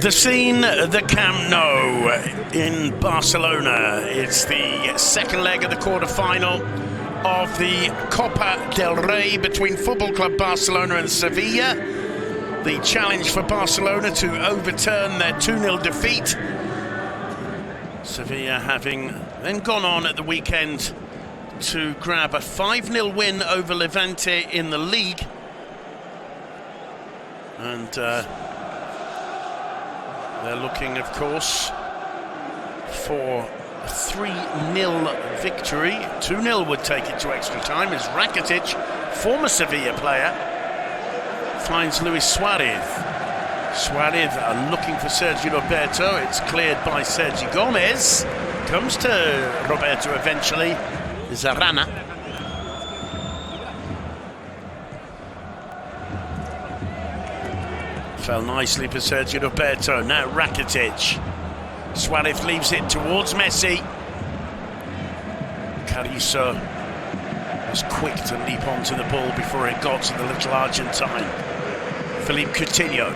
The scene, the Camp Nou in Barcelona. It's the second leg of the quarter-final of the Copa del Rey between Football Club Barcelona and Sevilla. The challenge for Barcelona to overturn their 2-0 defeat. Sevilla having then gone on at the weekend to grab a 5-0 win over Levante in the league. And they're looking, of course, for a 3-0 victory. 2-0 would take it to extra time as Rakitic, former Sevilla player, finds Luis Suarez. Suarez are looking for Sergio Roberto. It's cleared by Sergio Gomez. Comes to Roberto eventually. Is Arana. Fell nicely for Sergio Roberto. Now Rakitic. Suarez leaves it towards Messi. Carrizo was quick to leap onto the ball before it got to the little Argentine. Philippe Coutinho.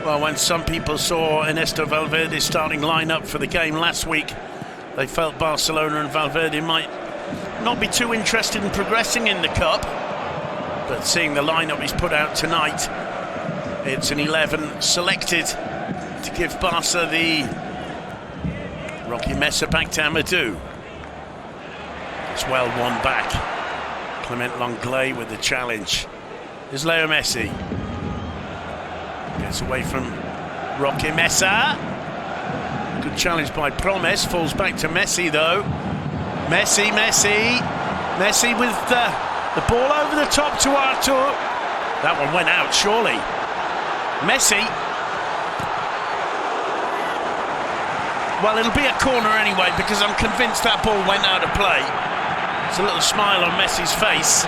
Well, when some people saw Ernesto Valverde's starting lineup for the game last week, they felt Barcelona and Valverde might not be too interested in progressing in the Cup. But seeing the lineup he's put out tonight, it's an 11 selected to give Barca the Rocky Messi back to Amadou. It's well won back. Clement Lenglet with the challenge. Here's Leo Messi. Gets away from Rocky Messi. Good challenge by Promes. Falls back to Messi though. Messi with the ball over the top to Artur. That one went out, surely. Messi. Well, it'll be a corner anyway because I'm convinced that ball went out of play. There's a little smile on Messi's face.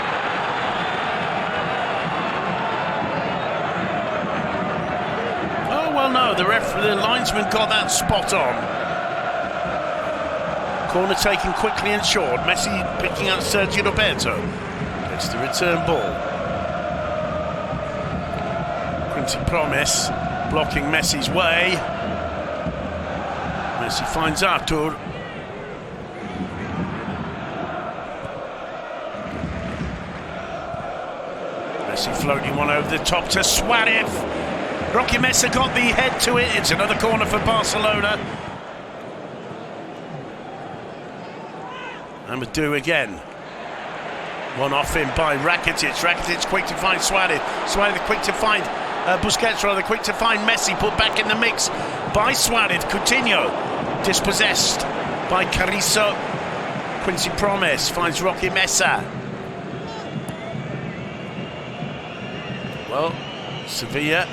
Oh, well, no, the linesman got that spot on. Corner taken quickly and short. Messi picking out Sergio Roberto. Gets the return ball. Quincy Promes blocking Messi's way. Messi finds Artur. Messi floating one over the top to Suarez. Rocky Messi got the head to it. It's another corner for Barcelona. Amadou again. One off him by Rakitic. Rakitic quick to find Suarez. Suarez quick to find Busquets, rather quick to find Messi. Put back in the mix by Suarez. Coutinho dispossessed by Carrizo. Quincy Promes finds Rocky Messi. Well, Sevilla,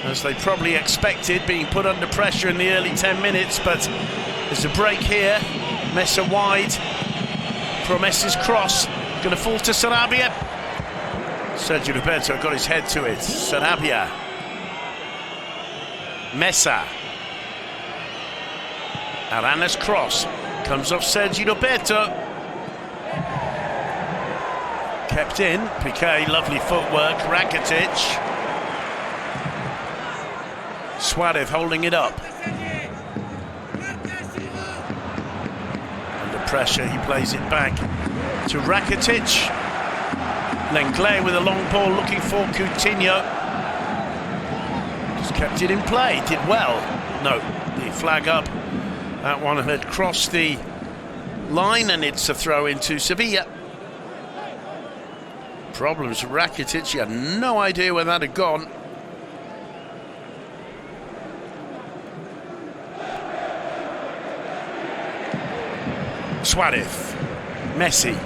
as they probably expected, being put under pressure in the early 10 minutes, but there's a break here. Messi wide. Promes' cross. Going to fall to Sarabia. Sergio Roberto got his head to it. Sarabia. Mesa. Arana's cross. Comes off Sergio Roberto. Kept in. Piqué, lovely footwork. Rakitic. Suarez holding it up. Under pressure, he plays it back to Rakitic. Lenglet with a long ball looking for Coutinho. Just kept it in play, did well. No, the flag up. That one had crossed the line and it's a throw into Sevilla. Problems for Rakitic, he had no idea where that had gone. Suarez. Messi.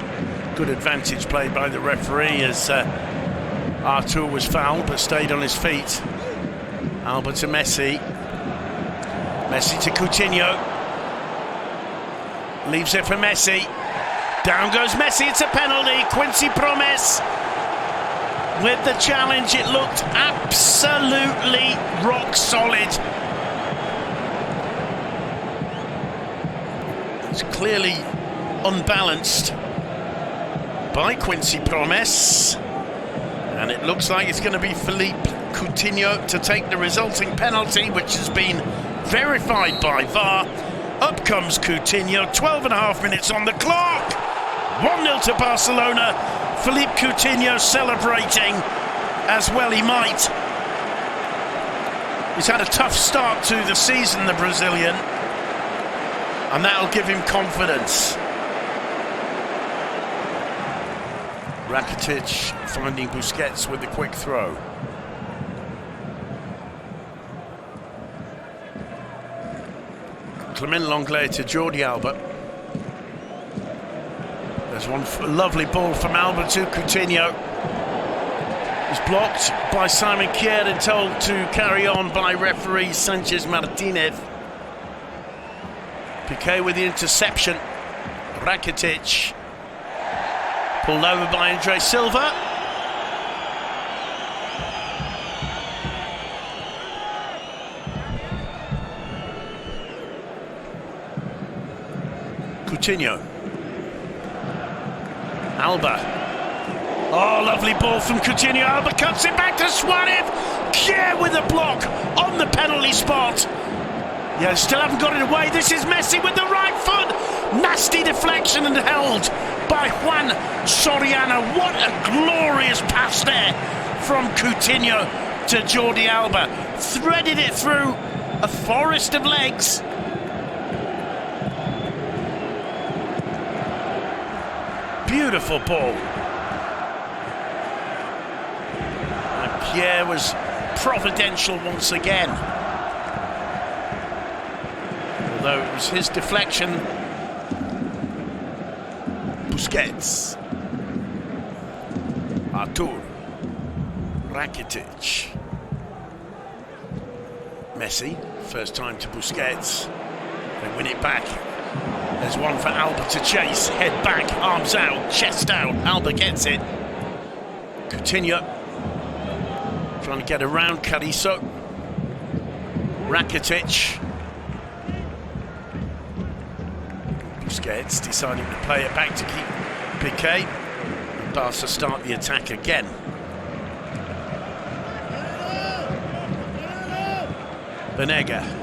Good advantage played by the referee as Artur was fouled but stayed on his feet. Alba to Messi. Messi to Coutinho. Leaves it for Messi. Down goes Messi, it's a penalty. Quincy Promes with the challenge. It looked absolutely rock solid. It's clearly unbalanced by Quincy Promes. And it looks like it's going to be Philippe Coutinho to take the resulting penalty, which has been verified by VAR. Up comes Coutinho, 12.5 minutes on the clock. 1-0 to Barcelona. Philippe Coutinho celebrating as well he might. He's had a tough start to the season, the Brazilian, and that'll give him confidence. Rakitic finding Busquets with the quick throw. Clement Lenglet to Jordi Alba. There's one lovely ball from Alba to Coutinho. He's blocked by Simon Kjaer and told to carry on by referee Sanchez Martinez. Piqué with the interception. Rakitic pulled over by Andre Silva. Coutinho. Alba. Oh, lovely ball from Coutinho. Alba cuts it back to Suarez. Kjaer with a block on the penalty spot. Yeah, still haven't got it away. This is Messi with the right foot. Nasty deflection and held by Juan Soriano. What a glorious pass there from Coutinho to Jordi Alba. Threaded it through a forest of legs. Beautiful ball. And Kjaer was providential once again. Although it was his deflection. Busquets. Artur. Rakitic. Messi. First time to Busquets. They win it back. There's one for Alba to chase. Head back, arms out, chest out. Alba gets it. Coutinho trying to get around Carrizo. Rakitic. Busquets deciding to play it back to keep Piqué. And Barca start the attack again. Benega.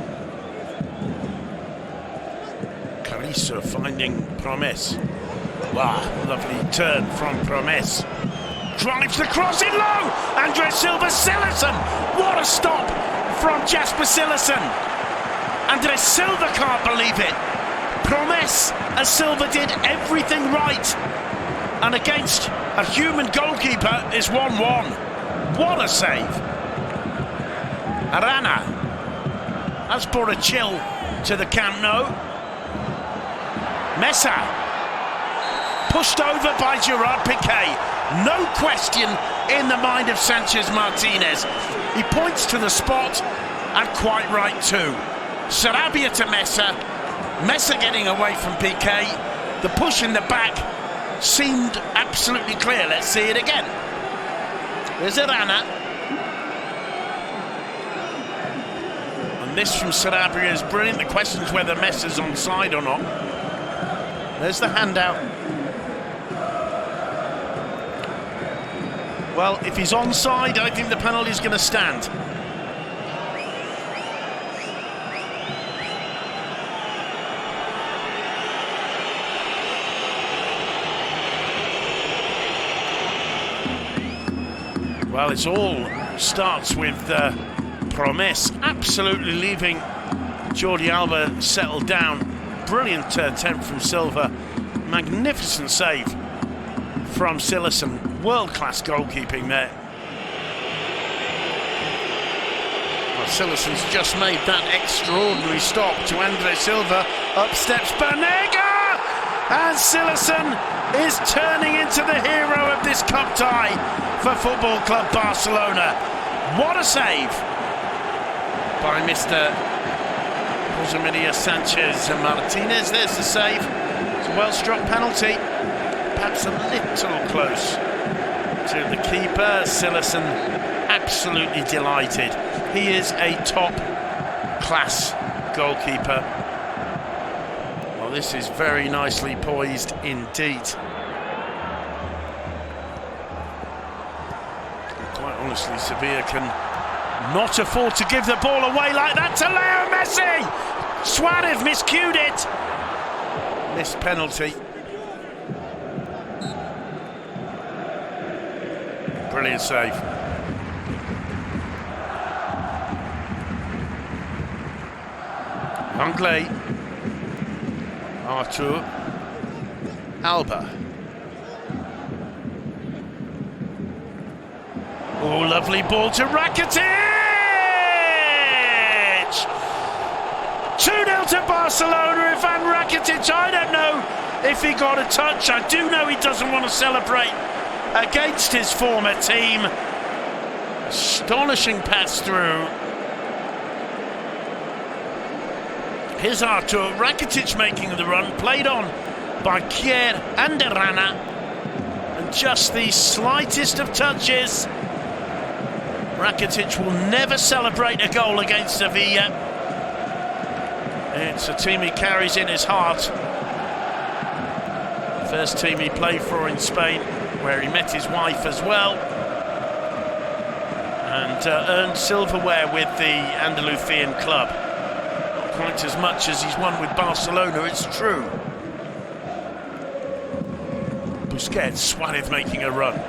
Carrizo finding Promes. Wow, lovely turn from Promes. Drives the cross in low. Andre Silva, Cillessen. What a stop from Jasper Cillessen. Andre Silva can't believe it. Promes, as Silva did everything right. And against a human goalkeeper is 1-1. What a save. Arana has brought a chill to the Camp Nou. Messi pushed over by Gerard Piqué. No question in the mind of Sanchez Martinez. He points to the spot, and quite right too. Sarabia to Messi. Messi getting away from Piqué. The push in the back seemed absolutely clear. Let's see it again. There's Arana. And this from Sarabia is brilliant. The question is whether Messi's onside or not. There's the handout. Well, if he's onside, I think the penalty is going to stand. Well, it's all starts with Promes absolutely leaving Jordi Alba settled down. Brilliant attempt from Silva. Magnificent save from Cillessen. World-class goalkeeping there. Well, Cillessen's just made that extraordinary stop to Andre Silva. Up steps Benega! And Cillessen is turning into the hero of this cup tie for Football Club Barcelona. What a save by Mr. Jose Maria Sanchez Martinez. There's the save. It's a well-struck penalty. Perhaps a little close to the keeper. Cillessen absolutely delighted. He is a top-class goalkeeper. Well, this is very nicely poised indeed. Honestly, Sevilla can not afford to give the ball away like that to Leo Messi. Suarez miscued it. Missed penalty. Brilliant save. Anglais. Artur. Alba. Oh, lovely ball to Rakitic! 2-0 to Barcelona. Ivan Rakitic, I don't know if he got a touch. I do know he doesn't want to celebrate against his former team. Astonishing pass through. Here's Artur. Rakitic making the run, played on by Kier and Arana. And just the slightest of touches. Rakitic will never celebrate a goal against Sevilla. It's a team he carries in his heart. First team he played for in Spain, where he met his wife as well. And earned silverware with the Andalusian club. Not quite as much as he's won with Barcelona, it's true. Busquets, Suarez making a run.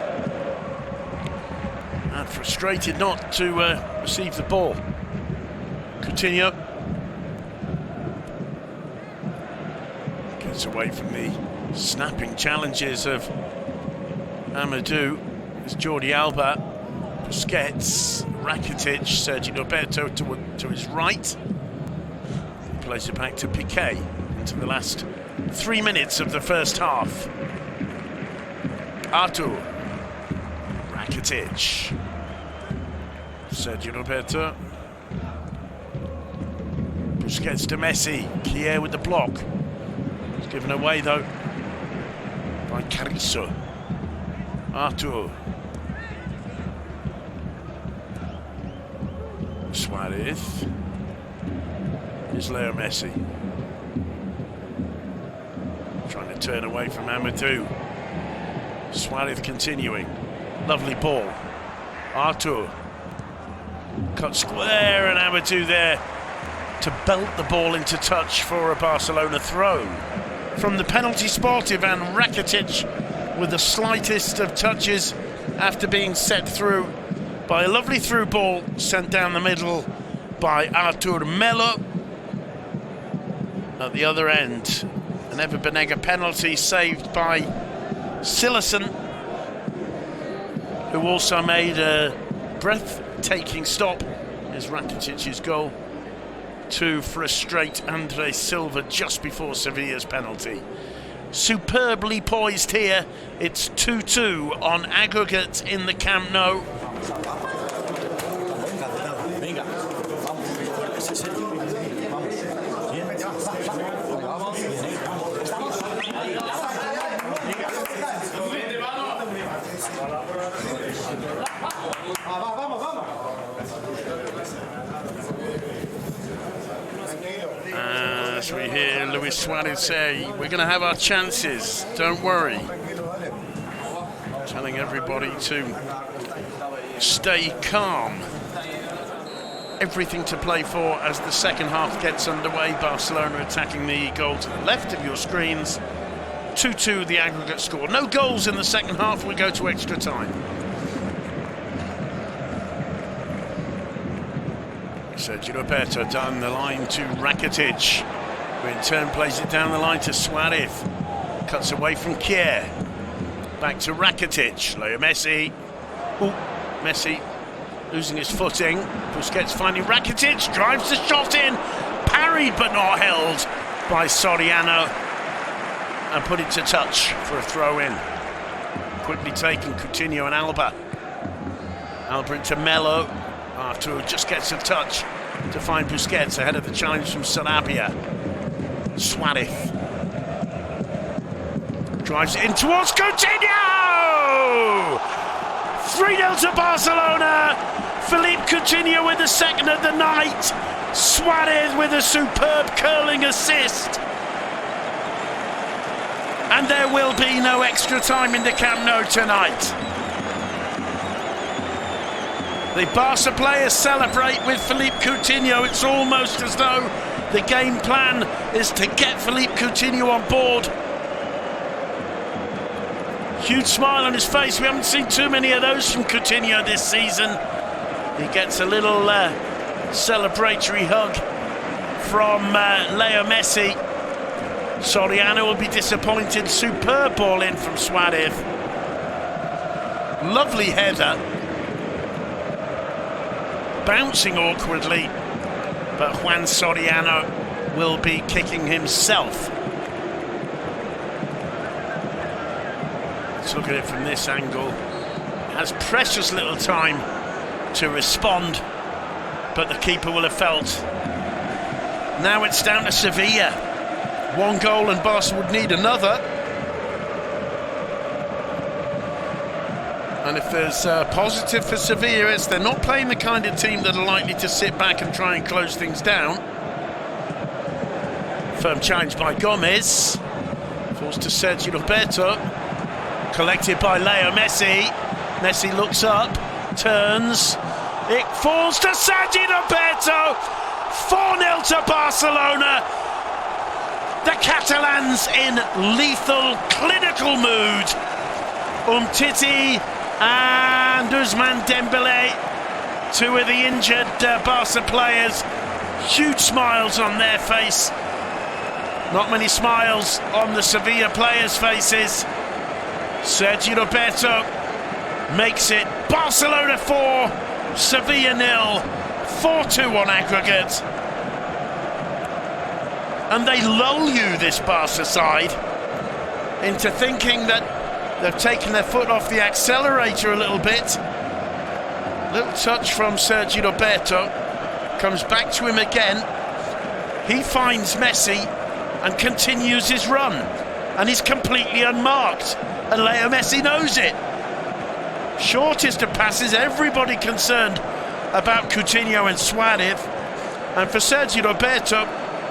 And frustrated not to receive the ball. Coutinho gets away from the snapping challenges of Amadou. It's Jordi Alba, Busquets, Rakitic, Sergio Roberto to his right. He plays it back to Piqué into the last 3 minutes of the first half. Artur. Rakitic. Sergio Roberto. Busquets to Messi. Kier with the block. It's given away though by Carrizo. Artur. Suarez. Here's Leo Messi. Trying to turn away from Amadou. Suarez continuing. Lovely ball. Artur. Cut square and Amadou there to belt the ball into touch for a Barcelona throw. From the penalty spot, Ivan Rakitic with the slightest of touches after being set through by a lovely through ball sent down the middle by Artur Melo. At the other end, an Ever Banega penalty saved by Cillessen, who also made a breathtaking stop. Is Rakitic's goal to frustrate Andre Silva just before Sevilla's penalty. Superbly poised here. It's 2-2 on aggregate in the Camp Nou. As we hear Luis Suarez say, we're going to have our chances, don't worry. Telling everybody to stay calm. Everything to play for as the second half gets underway. Barcelona attacking the goal to the left of your screens. 2-2 the aggregate score. No goals in the second half, we go to extra time. Sergio Roberto down the line to Rakitic, who in turn plays it down the line to Suarez. Cuts away from Kier. Back to Rakitic. Leo Messi. Ooh, Messi losing his footing. Busquets finding Rakitic. Drives the shot in. Parried but not held by Soriano. And put it to touch for a throw in. Quickly taken, Coutinho and Alba. Alba into Melo. Artur just gets a touch to find Busquets ahead of the challenge from Sarabia. Suarez drives it in towards Coutinho! 3-0 to Barcelona. Philippe Coutinho with the second of the night. Suarez with a superb curling assist. And there will be no extra time in the Camp Nou tonight. The Barca players celebrate with Philippe Coutinho. It's almost as though the game plan is to get Philippe Coutinho on board. Huge smile on his face. We haven't seen too many of those from Coutinho this season. He gets a little celebratory hug from Leo Messi. Soriano will be disappointed. Superb ball in from Suarez. Lovely header. Bouncing awkwardly, but Juan Soriano will be kicking himself. Let's look at it from this angle. Has precious little time to respond, but the keeper will have felt. Now it's down to Sevilla. One goal and Barca would need another. And if there's a positive for Sevilla, it's they're not playing the kind of team that are likely to sit back and try and close things down. Firm challenge by Gomez. Falls to Sergio Roberto. Collected by Leo Messi. Messi looks up, turns. It falls to Sergio Roberto. 4-0 to Barcelona. The Catalans in lethal, clinical mood. Umtiti and Ousmane Dembélé, two of the injured Barca players. Huge smiles on their face. Not many smiles on the Sevilla players' faces. Sergio Roberto makes it Barcelona 4, Sevilla 0, 4-2 on aggregate. And they lull you, this Barca side, into thinking that they've taken their foot off the accelerator a little bit. Little touch from Sergio Roberto. Comes back to him again. He finds Messi and continues his run. And he's completely unmarked. And Leo Messi knows it. Shortest of passes, everybody concerned about Coutinho and Suarez. And for Sergio Roberto,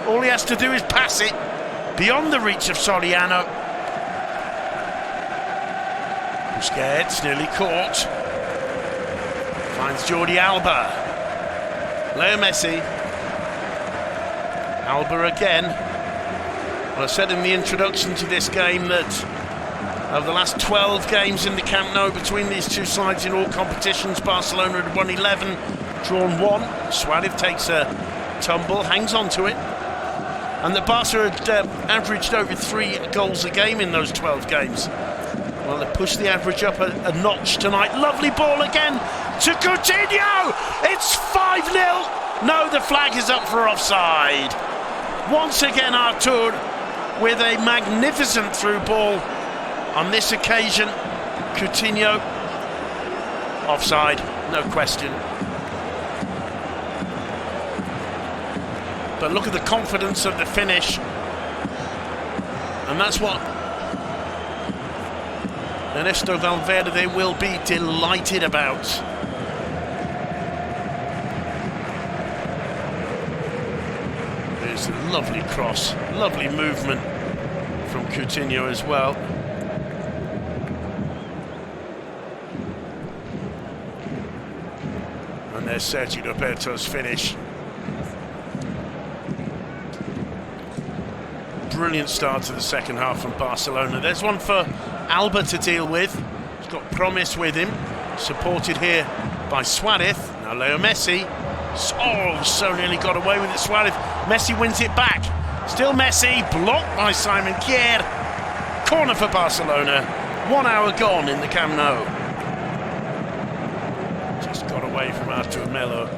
all he has to do is pass it beyond the reach of Soriano. Busquets nearly caught. Finds Jordi Alba. Leo Messi. Alba again. Well, I said in the introduction to this game that of the last 12 games in the Camp Nou between these two sides in all competitions, Barcelona had won 11, drawn 1. Suarez takes a tumble, hangs on to it. And the Barca had averaged over 3 goals a game in those 12 games. Well, they pushed the average up a notch tonight. Lovely ball again to Coutinho! It's 5-0! No, the flag is up for offside. Once again, Artur with a magnificent through ball. On this occasion, Coutinho offside, no question. But look at the confidence of the finish. And that's what Ernesto Valverde will be delighted about. There's a lovely cross, lovely movement from Coutinho as well. And there's Sergio Roberto's finish. Brilliant start to the second half from Barcelona. There's one for Alba to deal with. He's got promise with him. Supported here by Suarez. Now Leo Messi. Oh, so nearly got away with it, Suarez. Messi wins it back. Still Messi, blocked by Simon Kjaer. Corner for Barcelona. 1 hour gone in the Camp Nou. Just got away from Artur Melo.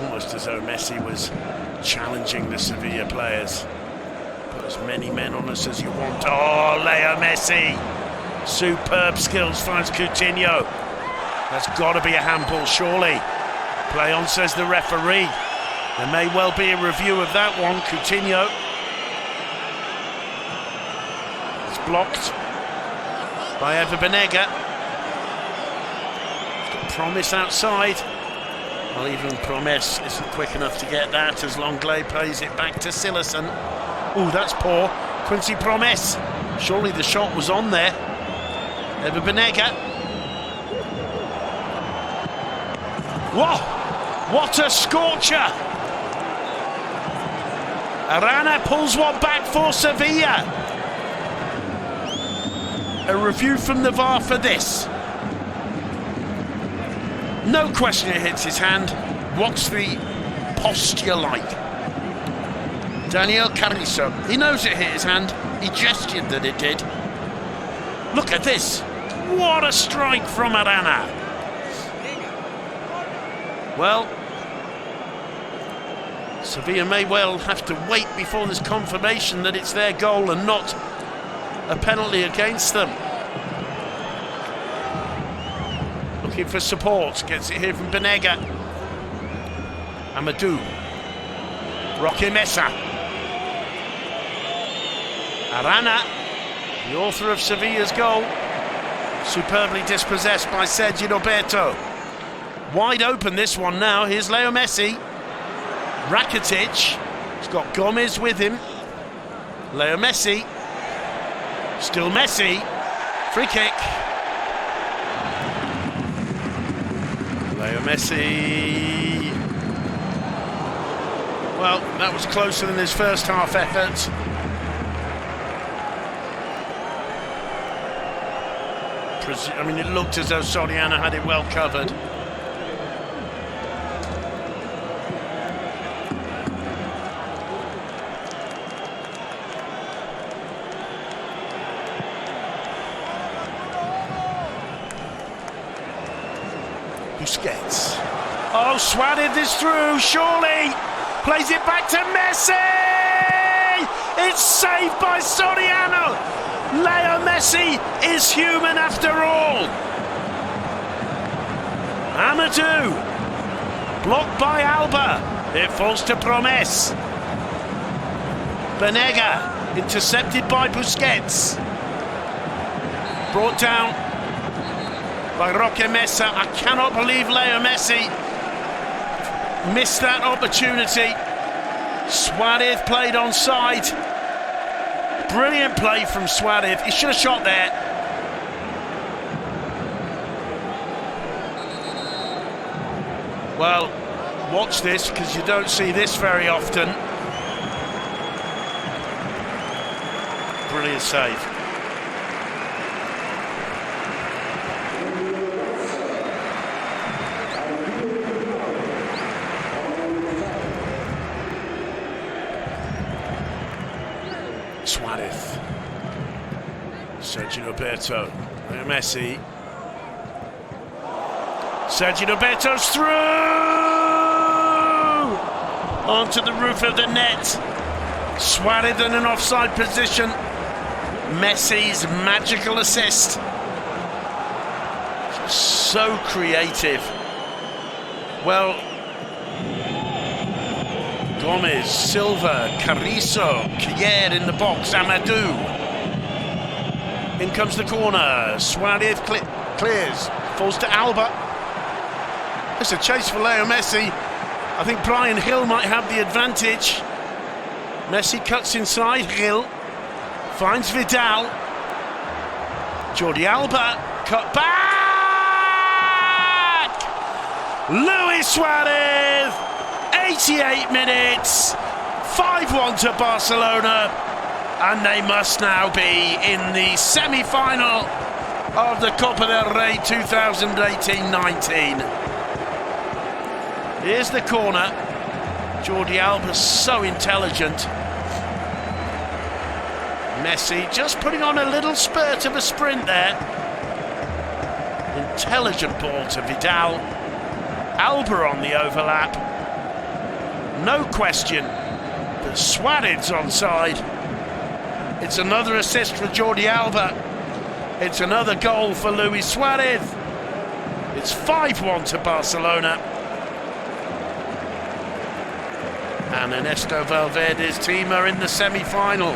Almost as though Messi was challenging the Sevilla players. Put as many men on us as you want. Oh, Leo Messi. Superb skills, finds Coutinho. That's got to be a handball, surely. Play on, says the referee. There may well be a review of that one. Coutinho. It's blocked by Eva Banega. Got Promise outside. Well, even Promise isn't quick enough to get that as Longley plays it back to Cillessen. Ooh, that's poor. Quincy Promise. Surely the shot was on there. Eva Banega. Whoa! What a scorcher! Arana pulls one back for Sevilla. A review from the VAR for this. No question it hits his hand. What's the posture like? Daniel Carrizo. He knows it hit his hand. He gestured that it did. Look at this. What a strike from Arana. Well, Sevilla may well have to wait before there's confirmation that it's their goal and not a penalty against them. Looking for support, gets it here from Benega. Amadou. Roque Mesa. Arana, the author of Sevilla's goal, superbly dispossessed by Sergio Roberto. Wide open this one now. Here's Leo Messi. Rakitic. He's got Gomez with him. Leo Messi. Still Messi. Free kick. Leo Messi. Well, that was closer than his first half effort. I mean, it looked as though Soriano had it well covered. Busquets. Oh, Suarez is through, surely. Plays it back to Messi. It's saved by Soriano. Leo Messi is human after all. Amadou. Blocked by Alba. It falls to Promes. Benega. Intercepted by Busquets. Brought down by Roque Mesa. I cannot believe Leo Messi missed that opportunity. Suarez played onside. Brilliant play from Suarez. He should have shot there. Well, watch this because you don't see this very often. Brilliant save. Suarez. Sergio Roberto. Messi. Sergio Roberto's through! Onto the roof of the net. Suarez in an offside position. Messi's magical assist. So creative. Well, Gomez, Silva, Carrizo, Kier in the box, Amadou. In comes the corner. Suarez clears. Falls to Alba. It's a chase for Leo Messi. I think Brian Hill might have the advantage. Messi cuts inside. Hill finds Vidal. Jordi Alba cut back. Luis Suarez. 88 minutes. 5-1 to Barcelona. And they must now be in the semi-final of the Copa del Rey 2018-19. Here's the corner. Jordi Alba's so intelligent. Messi just putting on a little spurt of a sprint there. Intelligent ball to Vidal. Alba on the overlap. No question that Suarez onside. It's another assist for Jordi Alba. It's another goal for Luis Suarez. It's 5-1 to Barcelona. And Ernesto Valverde's team are in the semi-final.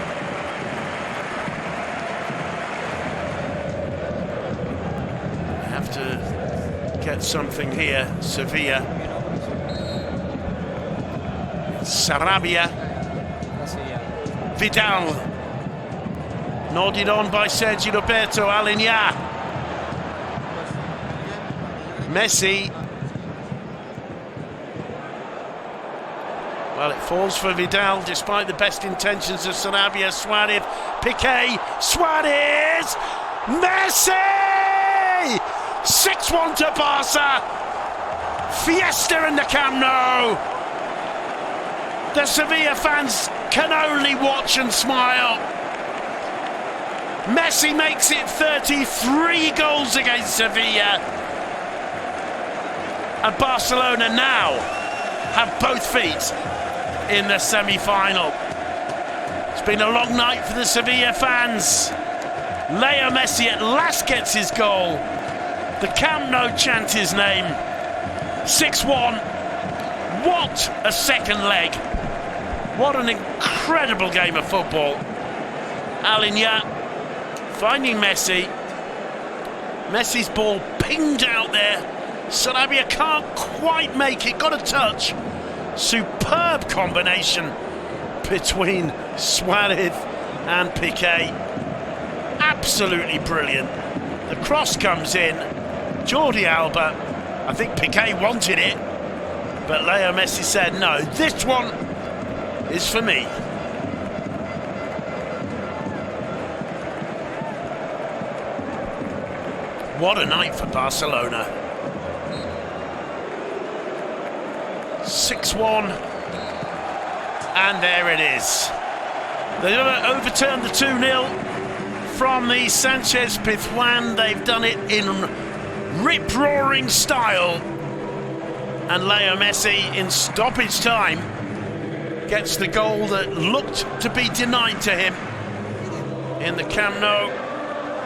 They have to get something here. Sevilla. Sarabia. Vidal. Nodded on by Sergio Roberto. Alinya. Messi. Well, it falls for Vidal despite the best intentions of Sarabia. Suarez, Piqué, Suarez, Messi! 6-1 to Barca. Fiesta in the Camp Nou. The Sevilla fans can only watch and smile. Messi makes it 33 goals against Sevilla. And Barcelona now have both feet in the semi-final. It's been a long night for the Sevilla fans. Leo Messi at last gets his goal. The Camp Nou chant his name. 6-1. What a second leg. What an incredible game of football. Arana finding Messi. Messi's ball pinged out there. Sarabia can't quite make it. Got a touch. Superb combination between Suarez and Piqué. Absolutely brilliant. The cross comes in. Jordi Alba, I think Piqué wanted it, but Leo Messi said, no, this one is for me. What a night for Barcelona. 6-1, and there it is. They overturned the 2-0 from the Sanchez Pizjuan. They've done it in rip-roaring style, and Leo Messi in stoppage time gets the goal that looked to be denied to him in the Camp Nou.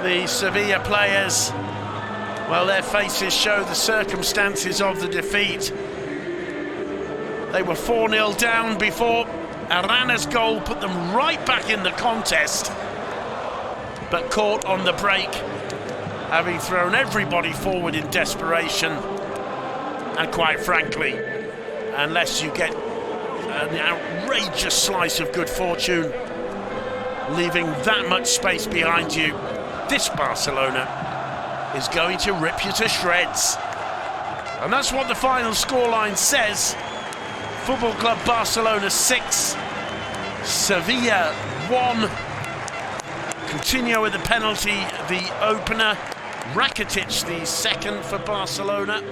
The Sevilla players, well, their faces show the circumstances of the defeat. They were 4-0 down before. Arana's goal put them right back in the contest, but caught on the break, having thrown everybody forward in desperation. And quite frankly, unless you get an outrageous slice of good fortune, leaving that much space behind you, this Barcelona is going to rip you to shreds. And that's what the final scoreline says. Football Club Barcelona 6, Sevilla 1. Coutinho with the penalty, the opener. Rakitic the second for Barcelona.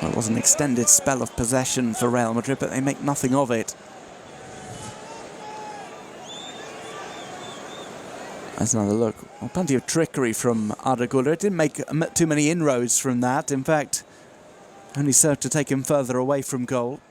It was an extended spell of possession for Real Madrid, but they make nothing of it. That's another look. Well, plenty of trickery from Arda Güler. Didn't make too many inroads from that. In fact, only served to take him further away from goal.